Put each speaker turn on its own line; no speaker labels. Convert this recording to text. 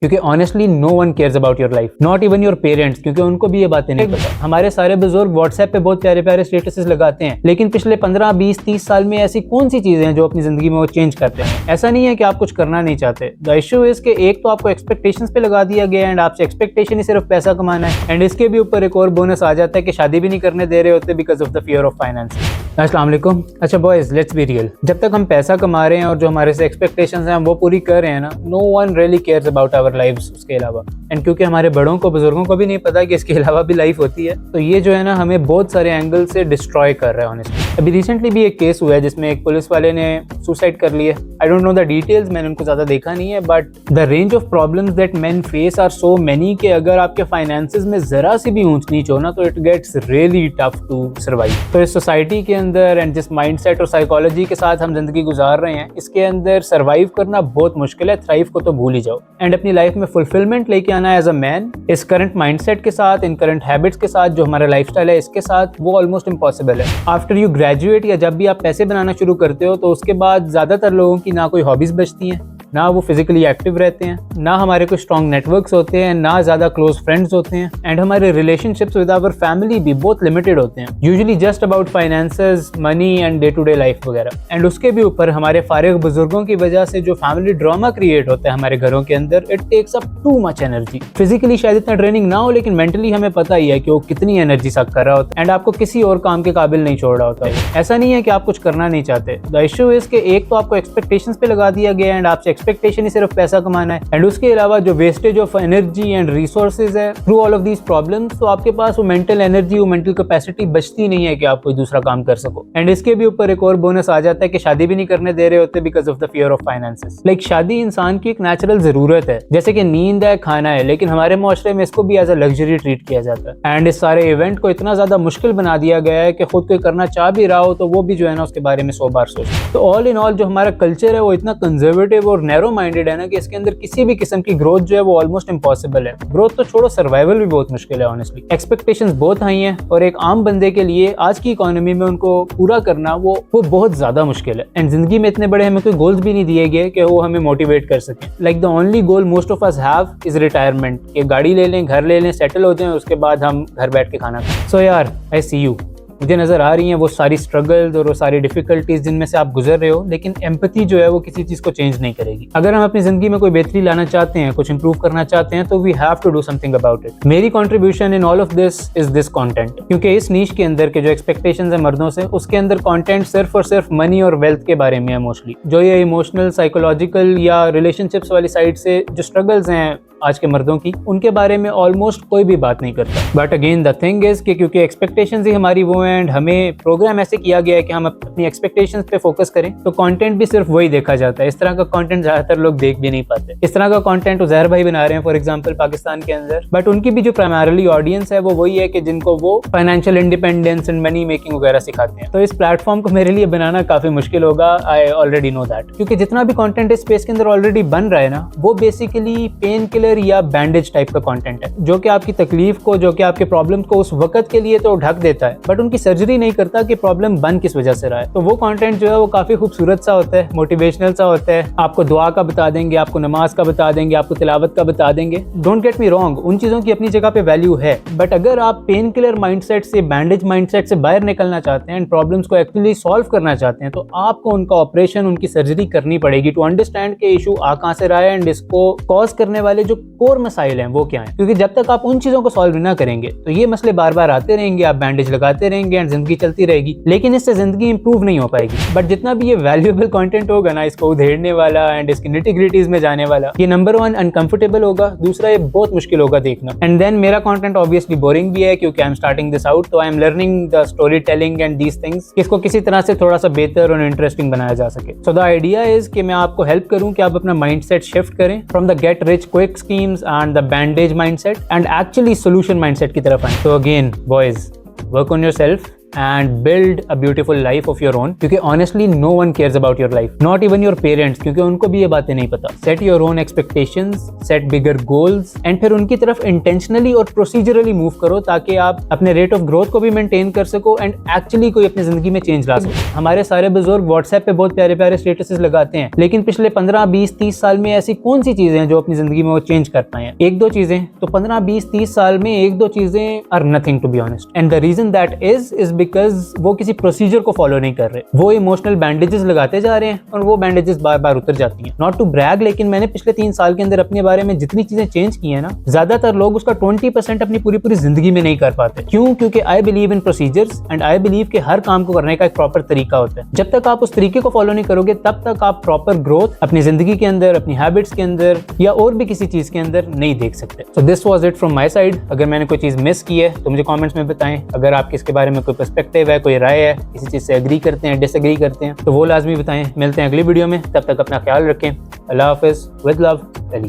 क्योंकि honestly no one cares about your life, not even your parents, क्योंकि उनको भी ये बातें नहीं पता। हमारे सारे बुजुर्ग व्हाट्सएप पे बहुत प्यारे प्यारे स्टेटसेस लगाते हैं, लेकिन पिछले 15, 20, 30 साल में ऐसी कौन सी चीजें हैं जो अपनी जिंदगी में वो चेंज करते हैं। ऐसा नहीं है कि आप कुछ करना नहीं चाहते। द इशू इज कि एक तो आपको एक्सपेक्टेशंस पे लगा दिया गया एंड आपसे एक्सपेक्टेशन ही सिर्फ पैसा कमाना है, एंड इसके भी ऊपर एक और बोनस आ जाता है कि शादी भी नहीं करने दे रहे होते because of the fear of finance. अस्सलाम वालेकुम। अच्छा बॉयज, लेट्स बी रियल, जब तक हम पैसा कमा रहे हैं और जो हमारे से एक्सपेक्टेशंस हैं हम वो पूरी कर रहे हैं ना, no one really cares about our lives उसके अलावा। एंड क्योंकि हमारे बड़ों को, बुजुर्गों को भी नहीं पता कि इसके अलावा भी लाइफ होती है, तो ये जो है ना हमें बहुत सारे एंगल से डिस्ट्रॉय कर रहा है ऑनेस्टली। अभी रिसेंटली भी एक केस हुआ है जिसमें एक पुलिस वाले ने सुसाइड कर लिया। I don't know the details, मैंने उनको ज्यादा देखा नहीं है, but the range of problems that men face are so many कि अगर आपके फाइनेंसेस में जरा सी भी ऊंच नीच हो ना तो it gets really tough to survive. तो इस सोसाइटी के अंदर एंड जिस माइंडसेट और साइकोलॉजी के साथ हम जिंदगी गुजार रहे हैं, इसके अंदर सर्वाइव करना बहुत मुश्किल है। थ्राइव को तो भूल ही जाओ। एंड अपनी लाइफ में फुलफिलमेंट लेके आना एज अ मैन इस करंट माइंडसेट के साथ, इन करंट हैबिट्स के साथ, जो हमारा लाइफस्टाइल है इसके साथ, वो ऑलमोस्ट इम्पॉसिबल है। आफ्टर यू ग्रेजुएट या जब भी आप पैसे बनाना शुरू करते हो तो उसके बाद ज्यादातर लोगों की ना कोई हॉबीज बचती हैं, ना वो फिजिकली एक्टिव रहते हैं, ना हमारे कोई स्ट्रॉन्ग नेटवर्क्स होते हैं, ना ज्यादा क्लोज फ्रेंड्स होते हैं, एंड हमारे रिलेशनशिप्स विद आवर फैमिली भी बहुत लिमिटेड होते हैं, usually just about finances, money and day to day life वगैरह। एंड उसके भी ऊपर हमारे फारिग बुजुर्गों की वजह से जो फैमिली ड्रामा क्रिएट होता है हमारे घरों के अंदर, it takes up too much energy. Physically शायद इतना ट्रेनिंग ना हो, लेकिन मेंटली हमें पता ही है कि वो कितनी एनर्जी सक कर रहा होता है एंड आपको किसी और काम के काबिल नहीं छोड़ रहा होता है। ऐसा नहीं है कि आप कुछ करना नहीं चाहते। द इशू इज कि एक तो आपको एक्सपेक्टेशंस पे लगा दिया गया एंड आपसे एक्सपेक्टेशन ही सिर्फ पैसा कमाना है, एंड उसके अलावा जो wastage of energy and resources है through all of these problems, तो आपके पास वो मेंटल एनर्जी, वो मेंटल कैपेसिटी बचती नहीं है कि आप कोई दूसरा काम कर सको। एंड इसके भी ऊपर एक और बोनस आ जाता है कि शादी भी नहीं करने दे रहे होते because of the fear of finances. Like शादी इंसान की एक नेचुरल जरूरत है, जैसे कि नींद है, खाना है, लेकिन हमारे मुआशरे में इसको भी एज अ लग्जरी ट्रीट किया जाता है। एंड इस सारे इवेंट को इतना ज्यादा मुश्किल बना दिया गया है कि खुद कोई करना चाह भी रहा हो तो वो भी जो है ना उसके बारे में 100 बार सोचे। तो ऑल इन ऑल जो हमारा कल्चर है वो इतना कंजर्वेटिव और नैरो माइंडेड है ना कि इसके अंदर किसी भी किस्म की ग्रोथ जो है वो ऑलमोस्ट इम्पॉसिबल है। ग्रोथ तो छोड़ो, सर्वाइवल भी बहुत मुश्किल है ऑनेस्टली। एक्सपेक्टेशंस बहुत हाई हैं और एक आम बंदे के लिए आज की इकोनॉमी में उनको पूरा करना वो बहुत ज्यादा मुश्किल है। एंड जिंदगी में इतने बड़े हमें कोई गोल्स भी नहीं दिए गए कि वो हमें मोटिवेट कर सकें। Like the only goal most of us have is retirement, कि गाड़ी ले लें, घर ले लें, सेटल हो जाएं, उसके बाद हम घर बैठ के खाना खाएं। सो यार, आई सी यू, मुझे नजर आ रही हैं वो सारी स्ट्रगल्स और वो सारी डिफिकल्टीज जिनमें से आप गुजर रहे हो, लेकिन एम्पैथी जो है वो किसी चीज को चेंज नहीं करेगी। अगर हम अपनी जिंदगी में कोई बेहतरी लाना चाहते हैं, कुछ इंप्रूव करना चाहते हैं, तो we have to do something about it. मेरी contribution in all of this is this content, क्योंकि इस नीश के अंदर के जो एक्सपेक्टेशंस है मर्दों से, उसके अंदर कंटेंट सिर्फ और सिर्फ मनी और वेल्थ के बारे में है मोस्टली। जो ये इमोशनल, साइकोलॉजिकल या रिलेशनशिप्स वाली साइड से जो स्ट्रगल्स हैं आज के मर्दों की, उनके बारे में ऑलमोस्ट कोई भी बात नहीं करता। But again the thing is कि क्योंकि एक्सपेक्टेशंस ही हमारी वो हैं एंड हमें प्रोग्राम ऐसे किया गया है कि हम अपनी एक्सपेक्टेशंस पे फोकस करें, तो कंटेंट भी सिर्फ वही देखा जाता है। इस तरह का कंटेंट ज्यादातर लोग देख भी नहीं पाते। इस तरह का कंटेंट उज़ैर भाई बना रहे हैं फॉर एग्जांपल पाकिस्तान के अंदर, बट उनकी भी जो प्राइमरीली ऑडियंस है वो वही है कि जिनको वो financial independence and money making वगैरह सिखाते हैं। तो इस प्लेटफॉर्म को मेरे लिए बनाना काफी मुश्किल होगा, आई ऑलरेडी नो दैट, क्योंकि जितना भी कंटेंट इस स्पेस के अंदर ऑलरेडी बन रहा है ना, वो बेसिकली पेन किलर या बैंडेज टाइप का कंटेंट है, जो कि आपकी तकलीफ को, जो कि आपके प्रॉब्लम को उस वक्त के लिए तो ढक देता है, बट उनकी सर्जरी नहीं करता कि प्रॉब्लम बन किस वजह से रहा है। तो वो कंटेंट जो है वो काफी खूबसूरत सा होता है, मोटिवेशनल सा होता है, आपको दुआ का बता देंगे, आपको नमाज का बता देंगे, आपको तिलावत का बता देंगे। डोंट गेट मी रॉन्ग, उन चीजों की अपनी जगह पे वैल्यू है, बट अगर आप पेन किलर माइंडसेट से, बैंडेज माइंडसेट से बाहर निकलना चाहते हैं एंड प्रॉब्लम्स को एक्चुअली सॉल्व करना चाहते हैं, तो आपको उनका ऑपरेशन, उनकी सर्जरी करनी पड़ेगी टू अंडरस्टैंड के इशू आ कहां से रहा है एंड इसको कॉज करने वाले जो कोर मसाइल हैं वो क्या है। क्योंकि जब तक आप उन चीजों को सॉल्व ना करेंगे तो ये मसले बार बार आते रहेंगे, आप बैंडेज लगाते रहेंगे एंड जिंदगी चलती रहेगी, लेकिन इससे जिंदगी इंप्रूव नहीं हो पाएगी। बट जितना भी ये वैल्यूएबल कंटेंट होगा ना, इसको उधेड़ने वाला एंड इसकी निटी-ग्रिटीज में जाने वाला, ये नंबर 1 अनकंफर्टेबल होगा, दूसरा ये बहुत मुश्किल होगा देखना। एंड देन मेरा कंटेंट ऑब्वियसली बोरिंग भी है क्योंकि I am starting this out, तो I am learning the story telling and these things, इसको किसी तरह से थोड़ा सा बेहतर और इंटरेस्टिंग बनाया जा सके। सो द आइडिया इज कि मैं आपको हेल्प करूं कि आप अपना माइंडसेट शिफ्ट करें from the get rich quick schemes and the bandage mindset and actually solution mindset की तरफ आए। तो again boys, work on yourself, and build a beautiful life of your own, क्योंकि honestly no one cares about your life, not even your parents, क्योंकि उनको भी ये बातें नहीं पता। Set your own expectations, set bigger goals and फिर उनकी तरफ intentionally और procedurally move करो ताकि आप अपने rate of growth को भी maintain कर सको and actually कोई अपनी जिंदगी में change ला सको। हमारे सारे बुजुर्ग WhatsApp पे बहुत प्यारे प्यारे स्टेटसेस लगाते हैं, लेकिन पिछले 15, 20, 30 साल में ऐसी कौन सी चीजें हैं जो अपनी जिंदगी में वो चेंज कर पाए हैं? एक दो चीजें तो 15, 20, 30 साल में एक दो चीजें are nothing to be honest, and the reason that is because वो किसी प्रोसीजर को फॉलो नहीं कर रहे। वो इमोशनल बैंडेजेस लगाते जा रहे हैं और वो बैंडेजेस बार बार उतर जाती हैं। नॉट टू ब्रैग, लेकिन मैंने पिछले 3 साल के अंदर अपने बारे में जितनी चीजें चेंज की है ना, ज्यादातर लोग उसका 20% अपनी पूरी पूरी जिंदगी में नहीं कर पाते। क्यों? क्योंकि I believe in procedures and I believe कि हर काम को करने का एक प्रॉपर तरीका होता है। जब तक आप उस तरीके को फॉलो नहीं करोगे तब तक आप प्रॉपर ग्रोथ अपनी जिंदगी के अंदर, अपनी हैबिट्स के अंदर या और भी किसी चीज के अंदर नहीं देख सकते। So this was it from my side. अगर मैंने कोई चीज मिस की है तो मुझे कमेंट्स में बताएं। अगर आपके इसके बारे में कोई पर्सपेक्टिव है, कोई राय है, किसी चीज से एग्री करते हैं, डिसएग्री करते हैं, तो वो लाजमी बताएं। मिलते हैं अगली वीडियो में, तब तक अपना ख्याल रखें। अल्लाह हाफिज, विद लव, अली।